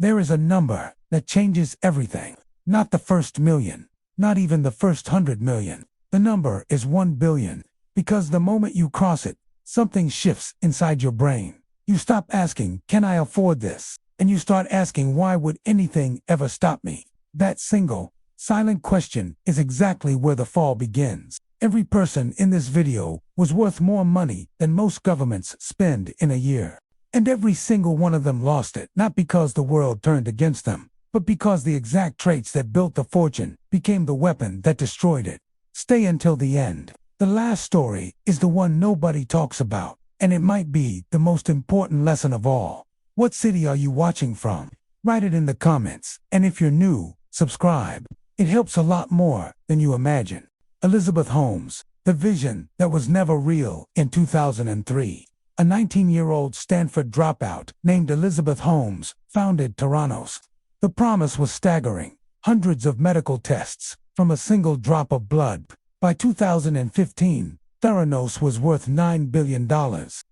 There is a number that changes everything. Not the first million, not even the first 100 million. The number is 1 billion, because the moment you cross it, something shifts inside your brain. You stop asking, can I afford this? And you start asking, why would anything ever stop me? That single, silent question is exactly where the fall begins. Every person in this video was worth more money than most governments spend in a year. And every single one of them lost it, not because the world turned against them, but because the exact traits that built the fortune became the weapon that destroyed it. Stay until the end. The last story is the one nobody talks about, and it might be the most important lesson of all. What city are you watching from? Write it in the comments, and if you're new, subscribe. It helps a lot more than you imagine. Elizabeth Holmes, the vision that was never real. In 2003, a 19-year-old Stanford dropout named Elizabeth Holmes founded Theranos. The promise was staggering. Hundreds of medical tests from a single drop of blood. By 2015, Theranos was worth $9 billion.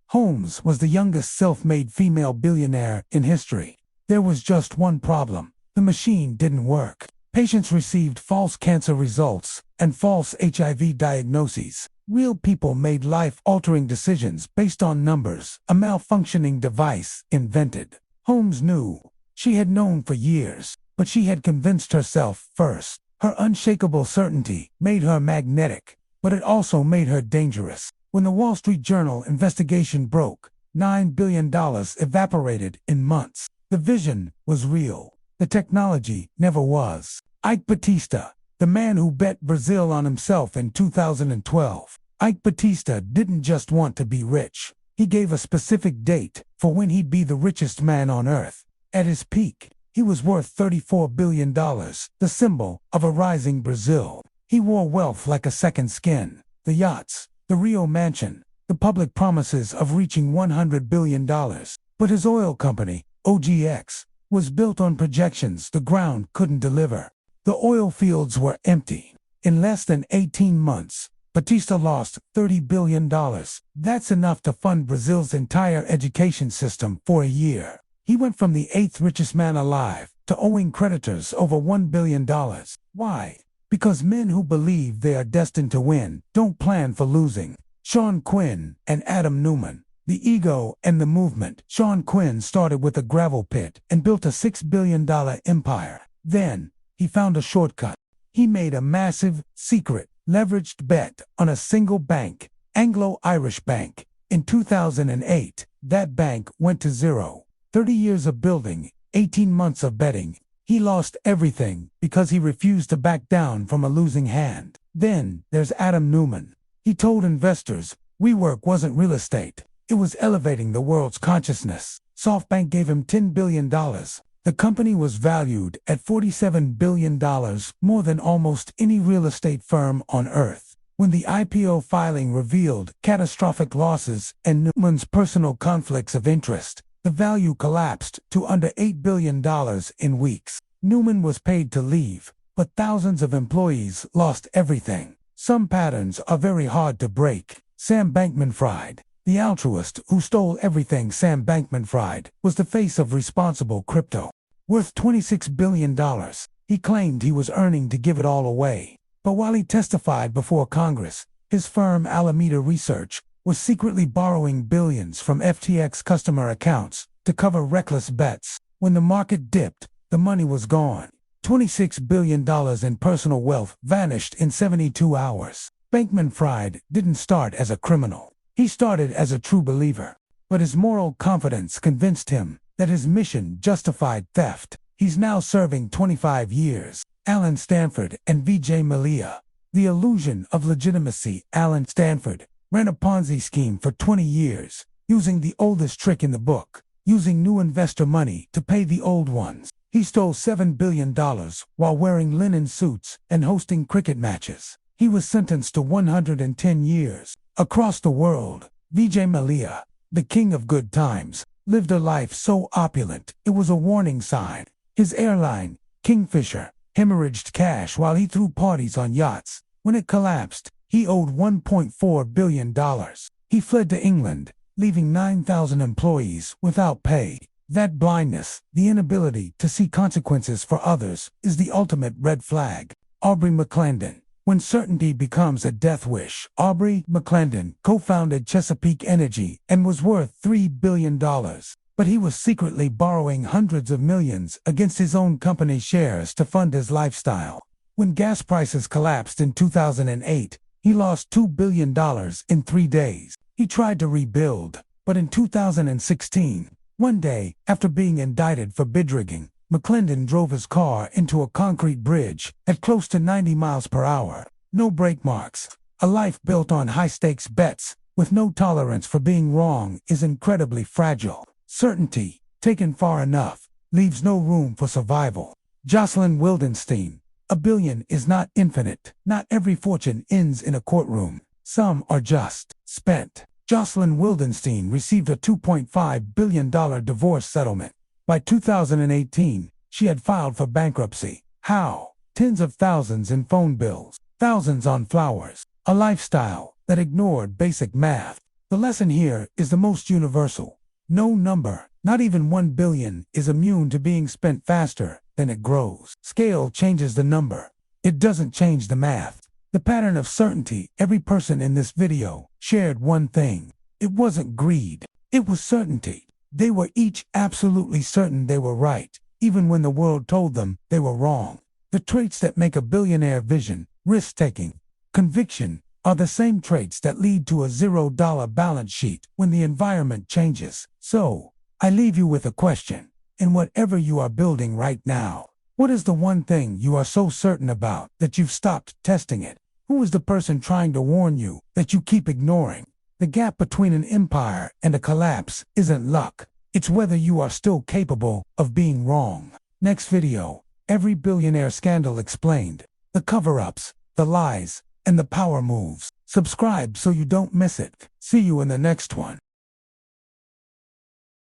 Holmes was the youngest self-made female billionaire in history. There was just one problem. The machine didn't work. Patients received false cancer results and false HIV diagnoses. Real people made life-altering decisions based on numbers. A malfunctioning device invented. Holmes knew. She had known for years, but she had convinced herself first. Her unshakable certainty made her magnetic, but it also made her dangerous. When the Wall Street Journal investigation broke, $9 billion evaporated in months. The vision was real. The technology never was. Ike Batista, the man who bet Brazil on himself in 2012. Ike Batista didn't just want to be rich. He gave a specific date for when he'd be the richest man on earth. At his peak, he was worth $34 billion, the symbol of a rising Brazil. He wore wealth like a second skin. The yachts, the Rio mansion, the public promises of reaching $100 billion. But his oil company, OGX, was built on projections the ground couldn't deliver. The oil fields were empty. In less than 18 months, Batista lost $30 billion. That's enough to fund Brazil's entire education system for a year. He went from the 8th richest man alive to owing creditors over $1 billion. Why? Because men who believe they are destined to win don't plan for losing. Sean Quinn and Adam Neumann. The ego and the movement. Sean Quinn started with a gravel pit and built a $6 billion empire. Then, he found a shortcut. He made a massive, secret, leveraged bet on a single bank, Anglo-Irish Bank. In 2008, that bank went to zero. 30 years of building, 18 months of betting. He lost everything because he refused to back down from a losing hand. Then, there's Adam Neumann. He told investors, WeWork wasn't real estate. It was elevating the world's consciousness. SoftBank gave him $10 billion. The company was valued at $47 billion, more than almost any real estate firm on earth. When the IPO filing revealed catastrophic losses and Neumann's personal conflicts of interest, the value collapsed to under $8 billion in weeks. Neumann was paid to leave, but thousands of employees lost everything. Some patterns are very hard to break. Sam Bankman-Fried, the altruist who stole everything. Sam Bankman-Fried was the face of responsible crypto. Worth $26 billion, he claimed he was earning to give it all away. But while he testified before Congress, his firm Alameda Research was secretly borrowing billions from FTX customer accounts to cover reckless bets. When the market dipped, the money was gone. $26 billion in personal wealth vanished in 72 hours. Bankman-Fried didn't start as a criminal. He started as a true believer. But his moral confidence convinced him that his mission justified theft. He's now serving 25 years. Alan Stanford and Vijay Mallya. The illusion of legitimacy. Alan Stanford ran a Ponzi scheme for 20 years, using the oldest trick in the book, using new investor money to pay the old ones. He stole $7 billion while wearing linen suits and hosting cricket matches. He was sentenced to 110 years. Across the world, Vijay Mallya, the king of good times, lived a life so opulent it was a warning sign. His airline, Kingfisher, hemorrhaged cash while he threw parties on yachts. When it collapsed, he owed $1.4 billion. He fled to England, leaving 9,000 employees without pay. That blindness, the inability to see consequences for others, is the ultimate red flag. Aubrey McClendon. When certainty becomes a death wish. Aubrey McClendon co-founded Chesapeake Energy and was worth $3 billion. But he was secretly borrowing hundreds of millions against his own company shares to fund his lifestyle. When gas prices collapsed in 2008, he lost $2 billion in 3 days. He tried to rebuild, but in 2016, one day, after being indicted for bid rigging, McClendon drove his car into a concrete bridge at close to 90 miles per hour. No brake marks. A life built on high-stakes bets, with no tolerance for being wrong, is incredibly fragile. Certainty, taken far enough, leaves no room for survival. Jocelyn Wildenstein. A billion is not infinite. Not every fortune ends in a courtroom. Some are just spent. Jocelyn Wildenstein received a $2.5 billion divorce settlement. By 2018, she had filed for bankruptcy. How? Tens of thousands in phone bills, thousands on flowers, a lifestyle that ignored basic math. The lesson here is the most universal. No number, not even 1 billion, is immune to being spent faster than it grows. Scale changes the number. It doesn't change the math. The pattern of certainty. Every person in this video shared one thing. It wasn't greed. It was certainty. They were each absolutely certain they were right, even when the world told them they were wrong. The traits that make a billionaire: vision, risk-taking, conviction, are the same traits that lead to a $0 balance sheet when the environment changes. So, I leave you with a question. In whatever you are building right now, what is the one thing you are so certain about that you've stopped testing it? Who is the person trying to warn you that you keep ignoring? The gap between an empire and a collapse isn't luck. It's whether you are still capable of being wrong. Next video, every billionaire scandal explained. The cover-ups, the lies, and the power moves. Subscribe so you don't miss it. See you in the next one.